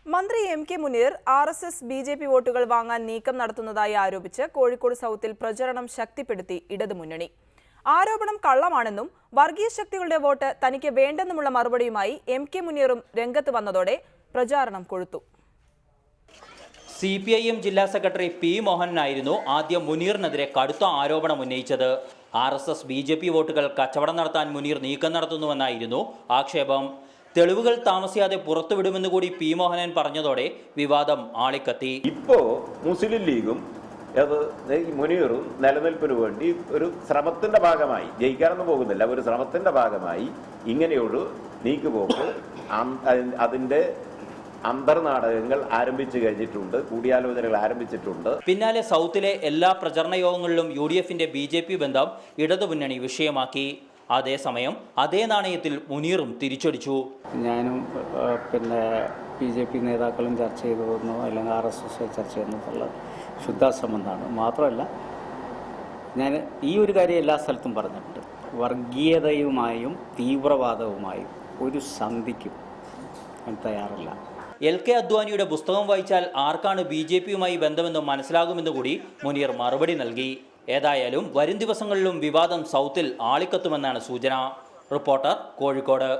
മന്ത്രി MK. Muneer RSS BJP വോട്ടുകൾ വാങ്ങാൻ നീക്കം നടത്തുന്നതായി ആരോപിച്ച് കോഴിക്കോട് സൗത്തിൽ പ്രചരണം ശക്തിപ്പെടുത്തി ഇടതുമുന്നണി. ആരോപണം കള്ളമാണെന്നും വർഗീയ ശക്തികളുടെ വോട്ട് തനിക്ക് വേണ്ടെന്നുമുള്ള മറുപടിയുമായി എം.കെ. മുനീറും രംഗത്ത് വന്നതോടെ പ്രചാരണം കൊഴുത്തു. CPIM ജില്ലാ സെക്രട്ടറി പി മോഹനായിരുന്നു ആദ്യം മുനീറിനെതിരെ കടുത്ത ആരോപണം ഉന്നയിച്ചത്. RSS BJP വോട്ടുകൾ കച്ചവടം നടത്താൻ മുനീർ നീക്കം നടത്തുന്നുവെന്നായിരുന്നു ആക്ഷേപം. തെളിവുകൾ താമസിയാതെ പുറത്തുവിടുമെന്ന് കൂടി പി മോഹനൻ പറഞ്ഞതോടെ വിവാദം ആളിക്കത്തി. ഇപ്പോ മുസ്ലിം ലീഗും മുനീറും നിലനിൽപ്പിന് വേണ്ടി ഒരു ശ്രമത്തിന്റെ ഭാഗമായി, ജയിക്കാനൊന്നും പോകുന്നില്ല, ഒരു ശ്രമത്തിന്റെ ഭാഗമായി ഇങ്ങനെയൊരു നീക്കുപോക്ക് അതിന്റെ അന്തർനാടകങ്ങൾ ആരംഭിച്ചു കഴിഞ്ഞിട്ടുണ്ട്, കൂടിയാലോചനകൾ ആരംഭിച്ചിട്ടുണ്ട്. പിന്നാലെ സൗത്തിലെ എല്ലാ പ്രചരണ യോഗങ്ങളിലും UDFന്റെ BJP ബന്ധം ഇടതുമുന്നണി വിഷയമാക്കി. അതേസമയം അതേ നാണയത്തിൽ മുനീറും തിരിച്ചടിച്ചു. ഞാനും BJP നേതാക്കളും ചർച്ച ചെയ്തതെന്നോ അല്ലെങ്കിൽ RSS ചർച്ച ചെയ്യുന്നതുള്ള ശുദ്ധാസംബന്ധമാണ്. മാത്രമല്ല, ഞാൻ ഈ ഒരു കാര്യം എല്ലാ സ്ഥലത്തും പറഞ്ഞിട്ടുണ്ട്. വർഗീയതയുമായും തീവ്രവാദവുമായും ഒരു സന്ധിക്കും ഞാൻ തയ്യാറല്ല. LK അദ്വാനിയുടെ പുസ്തകം വായിച്ചാൽ ആർക്കാണ് BJPയുമായി ബന്ധമെന്ന് മനസ്സിലാകുമെന്ന് കൂടി മുനീർ മറുപടി നൽകി. ഏതായാലും വരും ദിവസങ്ങളിലും വിവാദം സൗത്തിൽ ആളിക്കത്തുമെന്നാണ് സൂചന. റിപ്പോർട്ടർ, കോഴിക്കോട്.